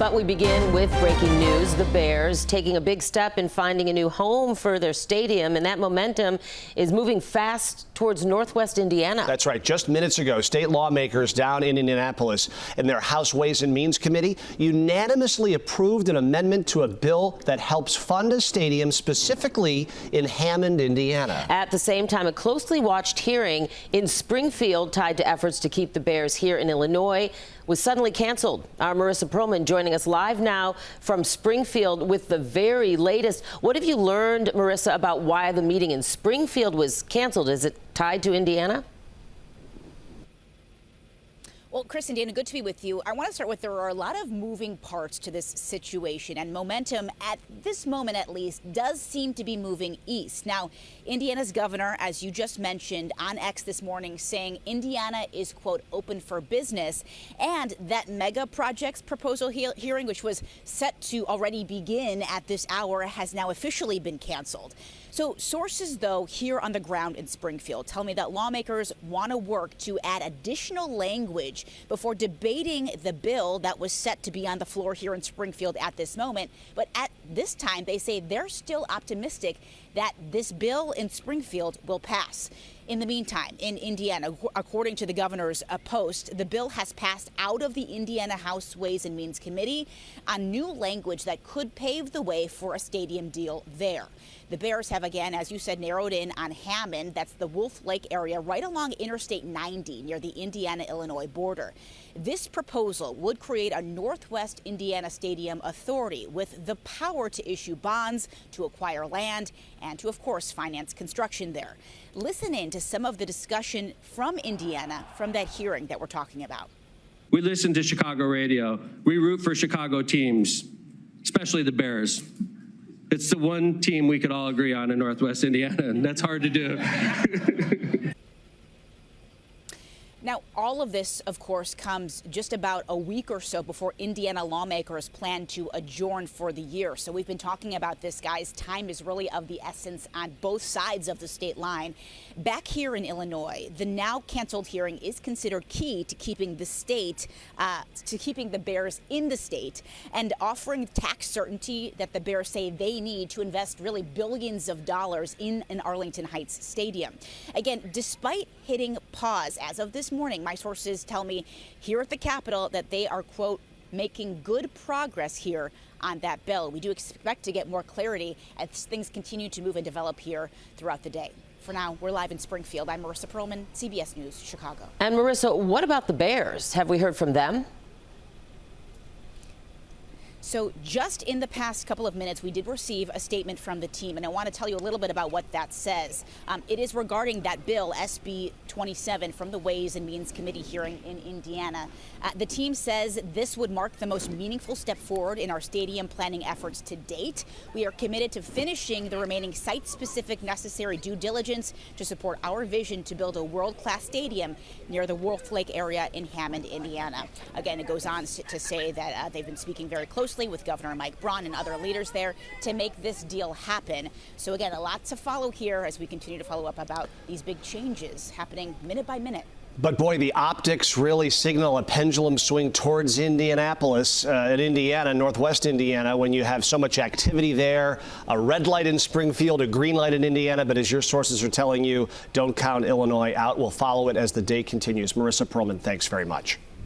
But we begin with breaking news. The Bears taking a big step in finding a new home for their stadium, and that momentum is moving fast towards Northwest Indiana. That's right. Just minutes ago, state lawmakers down in Indianapolis in their House Ways and Means Committee unanimously approved an amendment to a bill that helps fund a stadium specifically in Hammond, Indiana. At the same time, a closely watched hearing in Springfield tied to efforts to keep the Bears here in Illinois was suddenly canceled. Our Marissa Perlman joining us live now from Springfield with the very latest. What have you learned, Marissa, about why the meeting in Springfield was canceled? Is it tied to Indiana? Well, Chris and Dana, good to be with you. I want to start with there are a lot of moving parts to this situation, and momentum at this moment, at least, does seem to be moving east. Now, Indiana's governor, as you just mentioned, on X this morning saying Indiana is, quote, open for business, and that mega projects proposal hearing, which was set to already begin at this hour, has now officially been canceled. So sources, though, here on the ground in Springfield tell me that lawmakers want to work to add additional language before debating the bill that was set to be on the floor here in Springfield at this moment. But at this time, they say they're still optimistic that this bill in Springfield will pass. In the meantime, in Indiana, according to the governor's post, the bill has passed out of the Indiana House Ways and Means Committee on new language that could pave the way for a stadium deal there. The Bears have, again, as you said, narrowed in on Hammond. That's the Wolf Lake area right along Interstate 90 near the Indiana-Illinois border. This proposal would create a Northwest Indiana Stadium Authority with the power to issue bonds, to acquire land, and to, of course, finance construction there. Listen in to some of the discussion from Indiana from that hearing that we're talking about. We listen to Chicago radio. We root for Chicago teams, especially the Bears. It's the one team we could all agree on in Northwest Indiana, and that's hard to do. Now, all of this, of course, comes just about a week or so before Indiana lawmakers plan to adjourn for the year. So we've been talking about this, guys. Time is really of the essence on both sides of the state line. Back here in Illinois, the now canceled hearing is considered key to keeping the state, to keeping the Bears in the state and offering tax certainty that the Bears say they need to invest really billions of dollars in an Arlington Heights stadium. Again, despite hitting pause as of this morning, my sources tell me here at the Capitol that they are, quote, making good progress here on that bill. We do expect to get more clarity as things continue to move and develop here throughout the day. For now, we're live in Springfield. I'm Marissa Perlman, CBS News, Chicago. And Marissa, what about the Bears? Have we heard from them? So just in the past couple of minutes, we did receive a statement from the team, and I want to tell you a little bit about what that says. It is regarding that bill, SB 27, from the Ways and Means Committee hearing in Indiana. The team says this would mark the most meaningful step forward in our stadium planning efforts to date. We are committed to finishing the remaining site-specific necessary due diligence to support our vision to build a world-class stadium near the Wolf Lake area in Hammond, Indiana. Again, it goes on to say that they've been speaking very closely with Governor Mike Braun and other leaders there to make this deal happen. So again, a lot to follow here as we continue to follow up about these big changes happening minute by minute. But boy, the optics really signal a pendulum swing towards Indianapolis, at Indiana, Northwest Indiana, when you have so much activity there, a red light in Springfield, a green light in Indiana. But as your sources are telling you, don't count Illinois out. We'll follow it as the day continues. Marissa Perlman, thanks very much.